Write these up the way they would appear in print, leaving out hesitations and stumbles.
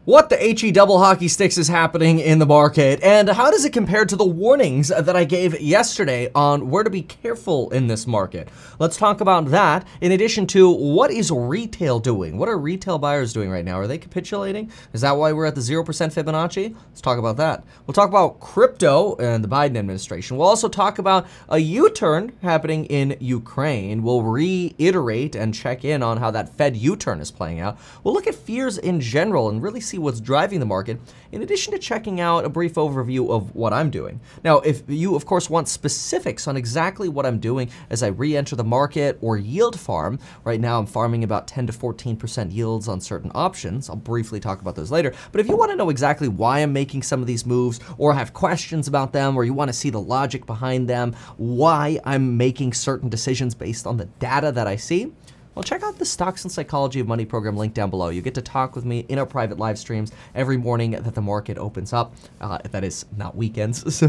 What the HE double hockey sticks is happening in the market, and how does it compare to the warnings that I gave yesterday on where to be careful in this market? Let's talk about that, in addition to what is retail doing? What are retail buyers doing right now? Are they capitulating? Is that why we're at the 0% Fibonacci? Let's talk about that. We'll talk about crypto and the Biden administration. We'll also talk about a U-turn happening in Ukraine. We'll reiterate and check in on how that Fed U-turn is playing out. We'll look at fears in general and really see what's driving the market, in addition to checking out a brief overview of what I'm doing. Now, if you, of course, want specifics on exactly what I'm doing as I re-enter the market or yield farm, right now I'm farming about 10 to 14% yields on certain options. I'll briefly talk about those later. But if you want to know exactly why I'm making some of these moves, or have questions about them, or you want to see the logic behind them, why I'm making certain decisions based on the data that I see, well, check out the Stocks and Psychology of Money program link down below. You get to talk with me in our private live streams every morning that the market opens up. That is not weekends, so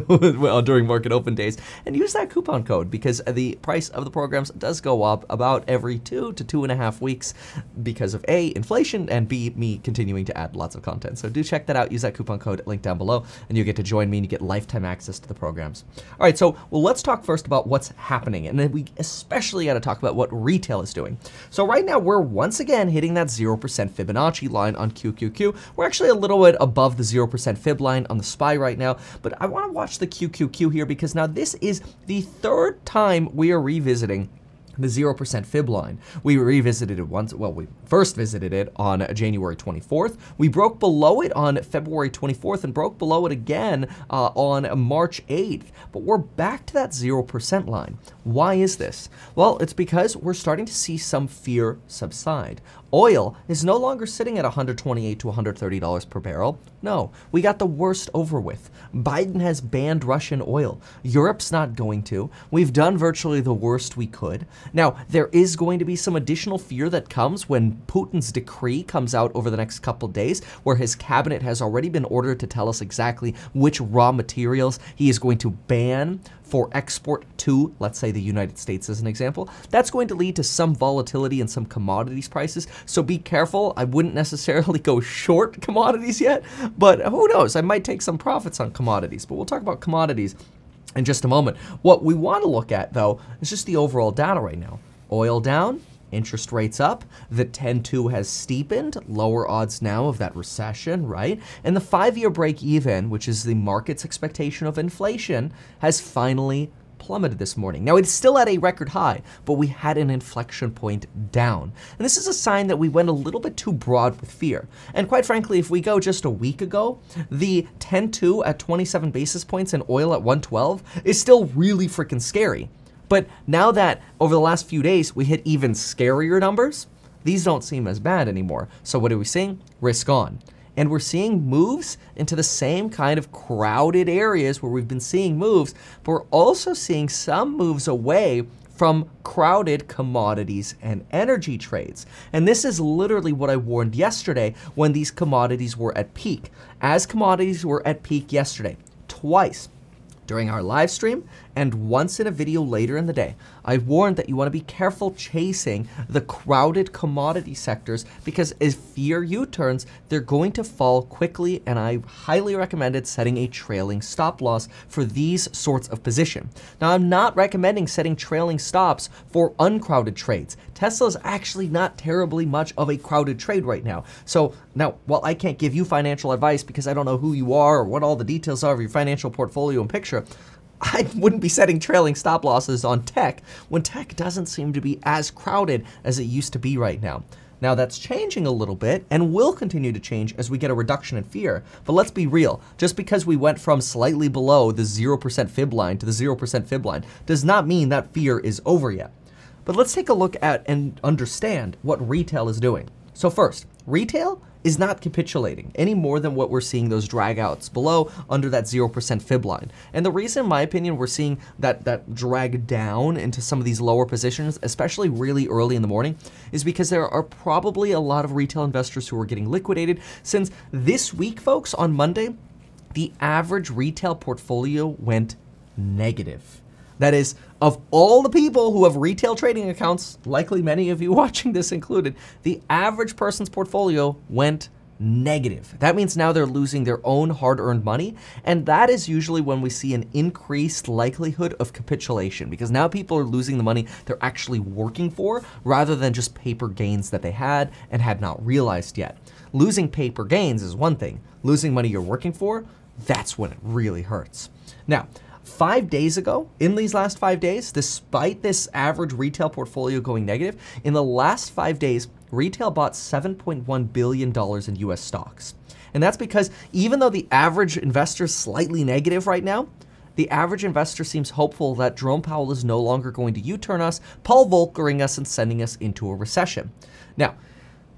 during market open days. And use that coupon code because the price of the programs does go up about every 2 to 2.5 weeks because of A, inflation, and B, me continuing to add lots of content. So do check that out. Use that coupon code link down below, and you get to join me and you get lifetime access to the programs. All right, so let's talk first about what's happening. And then we especially got to talk about what retail is doing. So right now we're once again hitting that 0% Fibonacci line on QQQ. We're actually a little bit above the 0% Fib line on the SPY right now, but I want to watch the QQQ here because now this is the third time we are revisiting the 0% Fib line. We revisited it once. Well, we first visited it on January 24th. We broke below it on February 24th and broke below it again on March 8th. But we're back to that 0% line. Why is this? Well, it's because we're starting to see some fear subside. Oil is no longer sitting at $128 to $130 per barrel. No, we got the worst over with. Biden has banned Russian oil. Europe's not going to. We've done virtually the worst we could. Now, there is going to be some additional fear that comes when Putin's decree comes out over the next couple days, where his cabinet has already been ordered to tell us exactly which raw materials he is going to ban for export to, let's say, the United States as an example. That's going to lead to some volatility in some commodities prices. So be careful. I wouldn't necessarily go short commodities yet, but who knows? I might take some profits on commodities, but we'll talk about commodities in just a moment. What we want to look at, though, is just the overall data right now. Oil down, interest rates up, the 10-2 has steepened, lower odds now of that recession, right? And the 5-year break even, which is the market's expectation of inflation, has finally plummeted this morning. Now, it's still at a record high, but we had an inflection point down. And this is a sign that we went a little bit too broad with fear. And quite frankly, if we go just a week ago, the 10-2 at 27 basis points and oil at 112 is still really freaking scary. But now that over the last few days we hit even scarier numbers, these don't seem as bad anymore. So what are we seeing? Risk on. And we're seeing moves into the same kind of crowded areas where we've been seeing moves, but we're also seeing some moves away from crowded commodities and energy trades. And this is literally what I warned yesterday when these commodities were at peak. As commodities were at peak yesterday, twice, during our live stream and once in a video later in the day, I warned that you want to be careful chasing the crowded commodity sectors because as fear U-turns, they're going to fall quickly, and I highly recommended setting a trailing stop loss for these sorts of position. Now, I'm not recommending setting trailing stops for uncrowded trades. Tesla's actually not terribly much of a crowded trade right now. So now, while I can't give you financial advice because I don't know who you are or what all the details are of your financial portfolio and picture, I wouldn't be setting trailing stop losses on tech when tech doesn't seem to be as crowded as it used to be right now. Now, that's changing a little bit and will continue to change as we get a reduction in fear. But let's be real. Just because we went from slightly below the 0% Fib line to the 0% Fib line does not mean that fear is over yet. But let's take a look at and understand what retail is doing. So first, retail is not capitulating any more than what we're seeing those dragouts below under that 0% Fib line. And the reason, in my opinion, we're seeing that drag down into some of these lower positions, especially really early in the morning, is because there are probably a lot of retail investors who are getting liquidated, since this week, folks, on Monday, the average retail portfolio went negative. That is, of all the people who have retail trading accounts, likely many of you watching this included, the average person's portfolio went negative. That means now they're losing their own hard-earned money, and that is usually when we see an increased likelihood of capitulation, because now people are losing the money they're actually working for rather than just paper gains that they had and had not realized yet. Losing paper gains is one thing. Losing money you're working for, that's when it really hurts. Now, 5 days ago, in these last 5 days, despite this average retail portfolio going negative, in the last 5 days, retail bought $7.1 billion in US stocks. And that's because even though the average investor is slightly negative right now, the average investor seems hopeful that Jerome Powell is no longer going to U-turn us, Paul Volckering us, and sending us into a recession. Now,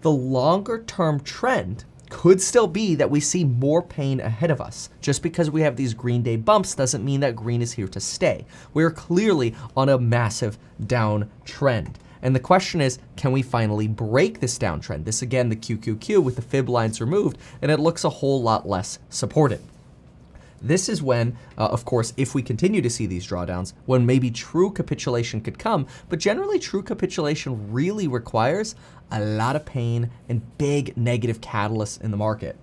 the longer-term trend could still be that we see more pain ahead of us. Just because we have these Green Day bumps doesn't mean that green is here to stay. We're clearly on a massive downtrend. And the question is, can we finally break this downtrend? This again, the QQQ with the fib lines removed, and it looks a whole lot less supported. This is when, of course, if we continue to see these drawdowns, when maybe true capitulation could come, but generally true capitulation really requires a lot of pain and big negative catalysts in the market.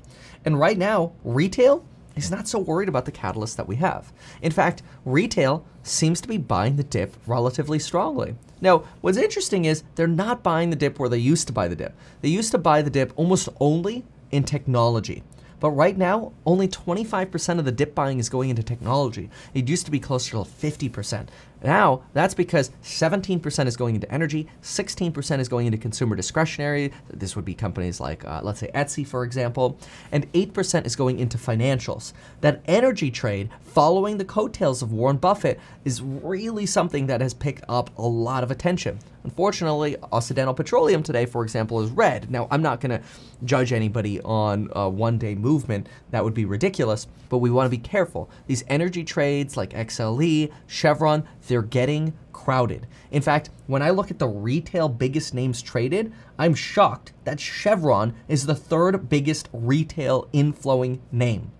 And right now, retail is not so worried about the catalysts that we have. In fact, retail seems to be buying the dip relatively strongly. Now, what's interesting is they're not buying the dip where they used to buy the dip. They used to buy the dip almost only in technology. But right now, only 25% of the dip buying is going into technology. It used to be closer to 50%. Now, that's because 17% is going into energy, 16% is going into consumer discretionary. This would be companies like, let's say, Etsy, for example, and 8% is going into financials. That energy trade, following the coattails of Warren Buffett, is really something that has picked up a lot of attention. Unfortunately, Occidental Petroleum today, for example, is red. Now, I'm not going to judge anybody on a one-day movement. That would be ridiculous, but we want to be careful. These energy trades like XLE, Chevron, they're getting crowded. In fact, when I look at the retail biggest names traded, I'm shocked that Chevron is the third biggest retail inflowing name.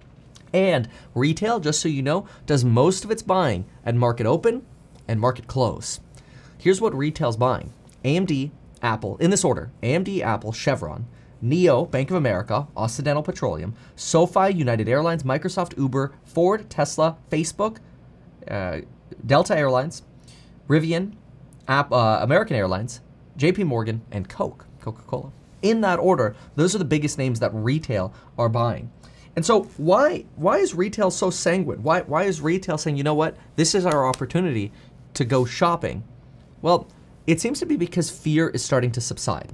And retail, just so you know, does most of its buying at market open and market close. Here's what retail's buying. AMD, Apple, in this order, AMD, Apple, Chevron, NEO, Bank of America, Occidental Petroleum, SoFi, United Airlines, Microsoft, Uber, Ford, Tesla, Facebook, Delta Airlines, Rivian, American Airlines, JP Morgan, and Coca-Cola. In that order, those are the biggest names that retail are buying. And so why is retail so sanguine? Why is retail saying, you know what, this is our opportunity to go shopping? Well, it seems to be because fear is starting to subside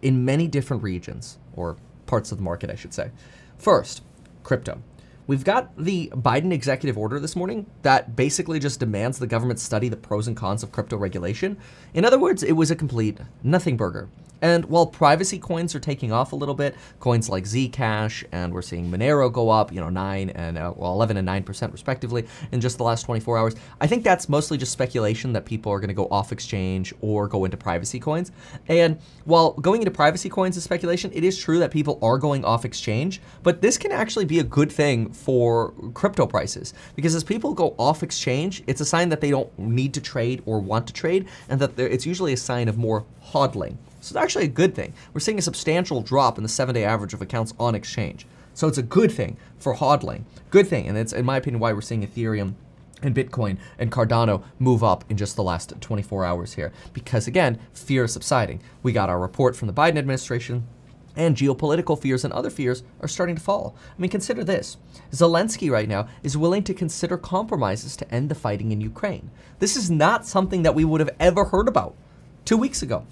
in many different regions, or parts of the market, I should say. First, crypto. We've got the Biden executive order this morning that basically just demands the government study the pros and cons of crypto regulation. In other words, it was a complete nothing burger. And while privacy coins are taking off a little bit, coins like Zcash, and we're seeing Monero go up, 9 and 11 and 9% respectively in just the last 24 hours. I think that's mostly just speculation that people are going to go off exchange or go into privacy coins. And while going into privacy coins is speculation, it is true that people are going off exchange, but this can actually be a good thing for crypto prices, because as people go off exchange, it's a sign that they don't need to trade or want to trade, and that it's usually a sign of more hodling. So it's actually a good thing. We're seeing a substantial drop in the 7-day average of accounts on exchange. So it's a good thing for hodling. Good thing, and it's, in my opinion, why we're seeing Ethereum and Bitcoin and Cardano move up in just the last 24 hours here. Because again, fear is subsiding. We got our report from the Biden administration, and geopolitical fears and other fears are starting to fall. I mean, consider this. Zelensky right now is willing to consider compromises to end the fighting in Ukraine. This is not something that we would have ever heard about 2 weeks ago.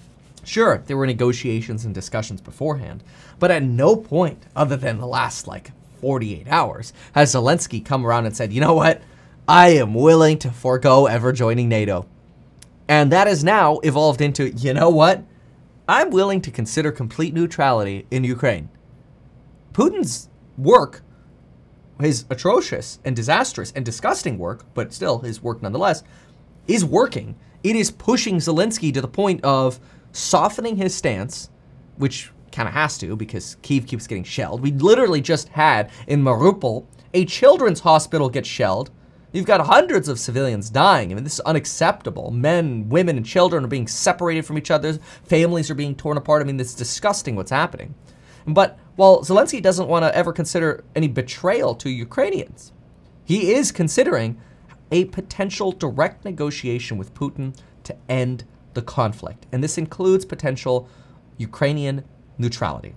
Sure, there were negotiations and discussions beforehand, but at no point other than the last 48 hours has Zelensky come around and said, you know what, I am willing to forego ever joining NATO. And that has now evolved into, you know what, I'm willing to consider complete neutrality in Ukraine. Putin's work, his atrocious and disastrous and disgusting work, but still his work nonetheless, is working. It is pushing Zelensky to the point of softening his stance, which kind of has to because Kyiv keeps getting shelled. We literally just had in Mariupol a children's hospital get shelled. You've got hundreds of civilians dying. I mean, this is unacceptable. Men, women, and children are being separated from each other. Families are being torn apart. I mean, it's disgusting what's happening. But Well, Zelensky doesn't want to ever consider any betrayal to Ukrainians. He is considering a potential direct negotiation with Putin to end the conflict. And this includes potential Ukrainian neutrality.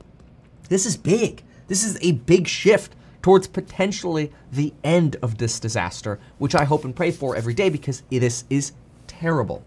This is big. This is a big shift towards potentially the end of this disaster, which I hope and pray for every day because this is terrible.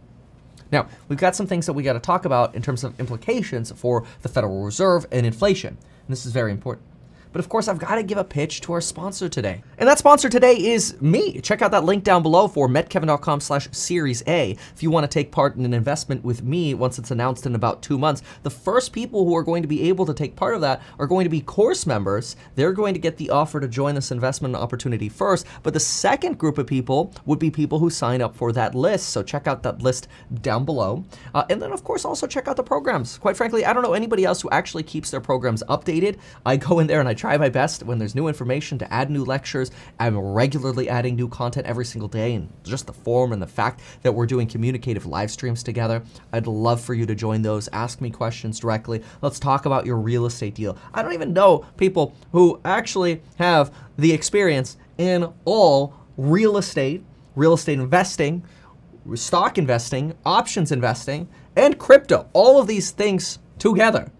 Now, we've got some things that we got to talk about in terms of implications for the Federal Reserve and inflation. And this is very important. But of course, I've got to give a pitch to our sponsor today. And that sponsor today is me. Check out that link down below for metkevin.com/Series A if you want to take part in an investment with me once it's announced in about 2 months. The first people who are going to be able to take part of that are going to be course members. They're going to get the offer to join this investment opportunity first. But the second group of people would be people who sign up for that list. So check out that list down below. And then, of course, also check out the programs. Quite frankly, I don't know anybody else who actually keeps their programs updated. I go in there and I try my best when there's new information to add new lectures. I'm regularly adding new content every single day, and just the form and the fact that we're doing communicative live streams together, I'd love for you to join those. Ask me questions directly. Let's talk about your real estate deal. I don't even know people who actually have the experience in all real estate investing, stock investing, options investing, and crypto. All of these things together.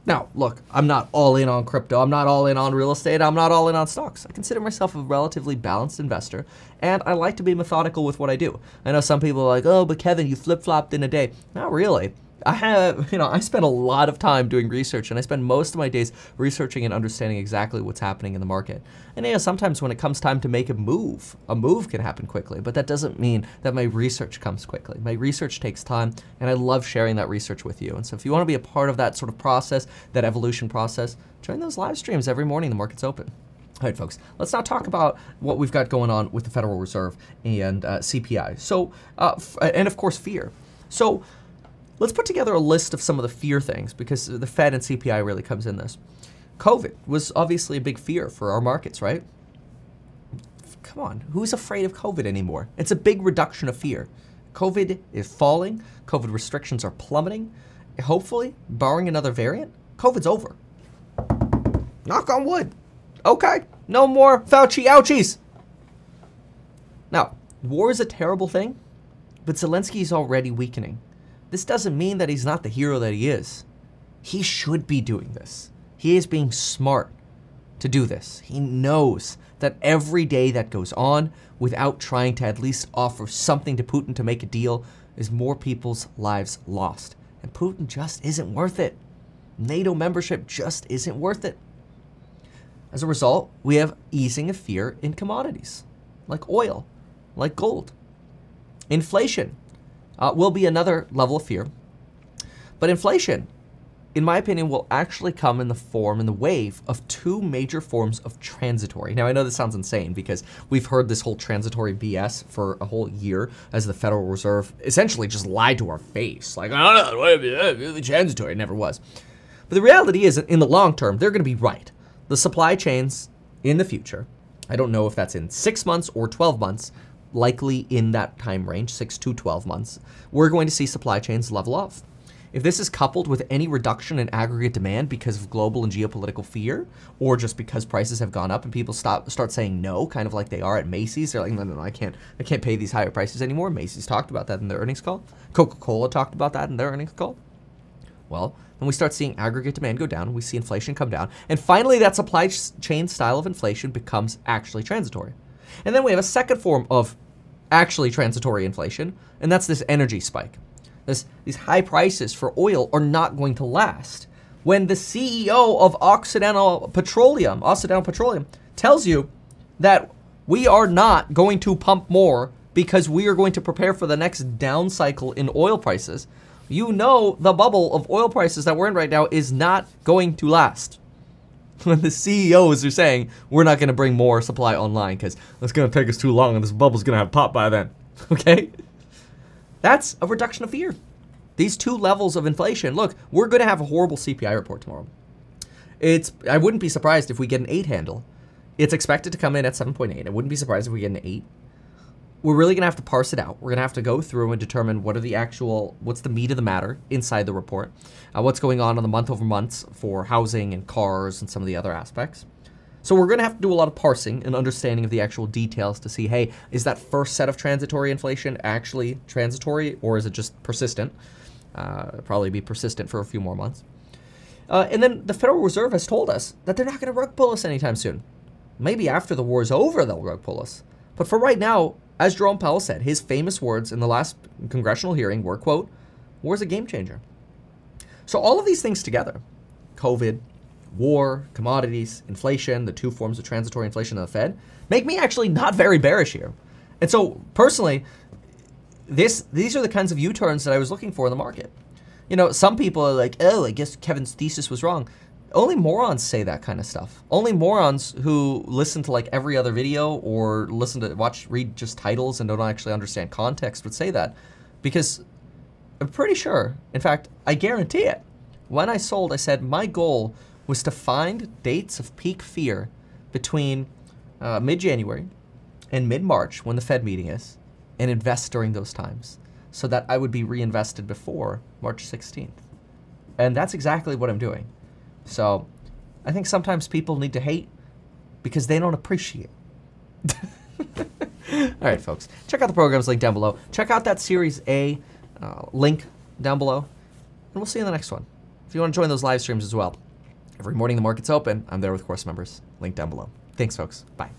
Now, look, I'm not all in on crypto. I'm not all in on real estate. I'm not all in on stocks. I consider myself a relatively balanced investor, and I like to be methodical with what I do. I know some people are like, oh, but Kevin, you flip-flopped in a day. Not really. I spend a lot of time doing research, and I spend most of my days researching and understanding exactly what's happening in the market. And sometimes when it comes time to make a move can happen quickly, but that doesn't mean that my research comes quickly. My research takes time, and I love sharing that research with you. And so if you want to be a part of that sort of process, that evolution process, join those live streams every morning the market's open. All right, folks, let's now talk about what we've got going on with the Federal Reserve and CPI. So, and of course, fear. So, let's put together a list of some of the fear things because the Fed and CPI really comes in this. COVID was obviously a big fear for our markets, right? Come on, who's afraid of COVID anymore? It's a big reduction of fear. COVID is falling. COVID restrictions are plummeting. Hopefully, barring another variant, COVID's over. Knock on wood. Okay, no more Fauci ouchies. Now, war is a terrible thing, but Zelensky is already weakening. This doesn't mean that he's not the hero that he is. He should be doing this. He is being smart to do this. He knows that every day that goes on without trying to at least offer something to Putin to make a deal is more people's lives lost. And Putin just isn't worth it. NATO membership just isn't worth it. As a result, we have easing of fear in commodities, like oil, like gold. Inflation will be another level of fear. But inflation, in my opinion, will actually come in the form, in the wave of two major forms of transitory. Now, I know this sounds insane because we've heard this whole transitory BS for a whole year as the Federal Reserve essentially just lied to our face. Like, I don't know, it's transitory. It never was. But the reality is, in the long term, they're going to be right. The supply chains in the future, I don't know if that's in 6 months or 12 months, likely in that time range, 6 to 12 months, we're going to see supply chains level off. If this is coupled with any reduction in aggregate demand because of global and geopolitical fear, or just because prices have gone up and people start saying no, kind of like they are at Macy's, they're like, no, I can't pay these higher prices anymore. Macy's talked about that in their earnings call. Coca-Cola talked about that in their earnings call. Well, then we start seeing aggregate demand go down, we see inflation come down, and finally that supply chain style of inflation becomes actually transitory. And then we have a second form of actually transitory inflation, and that's this energy spike. These high prices for oil are not going to last. When the CEO of Occidental Petroleum tells you that we are not going to pump more because we are going to prepare for the next down cycle in oil prices, you know the bubble of oil prices that we're in right now is not going to last. When the CEOs are saying we're not going to bring more supply online because it's going to take us too long and this bubble's going to have popped by then. Okay? That's a reduction of fear. These two levels of inflation. Look, we're going to have a horrible CPI report tomorrow. I wouldn't be surprised if we get an 8 handle. It's expected to come in at 7.8. I wouldn't be surprised if we get an 8. we're really gonna have to parse it out. We're gonna have to go through and determine what's the meat of the matter inside the report, what's going on the month over months for housing and cars and some of the other aspects. So we're gonna have to do a lot of parsing and understanding of the actual details to see, hey, is that first set of transitory inflation actually transitory, or is it just persistent? Probably be persistent for a few more months. And then the Federal Reserve has told us that they're not gonna rug pull us anytime soon. Maybe after the war is over, they'll rug pull us. But for right now, as Jerome Powell said, his famous words in the last congressional hearing were, quote, "War's a game changer." So all of these things together, COVID, war, commodities, inflation, the two forms of transitory inflation of the Fed, make me actually not very bearish here. And so personally, these are the kinds of U-turns that I was looking for in the market. You know, some people are like, oh, I guess Kevin's thesis was wrong. Only morons say that kind of stuff. Only morons who listen to like every other video or read just titles and don't actually understand context would say that. Because I'm pretty sure, in fact, I guarantee it, when I sold, I said my goal was to find dates of peak fear between mid-January and mid-March, when the Fed meeting is, and invest during those times so that I would be reinvested before March 16th. And that's exactly what I'm doing. So I think sometimes people need to hate because they don't appreciate. All right, folks, check out the programs link down below. Check out that Series A link down below, and we'll see you in the next one. If you want to join those live streams as well, every morning the market's open. I'm there with course members. Link down below. Thanks, folks. Bye.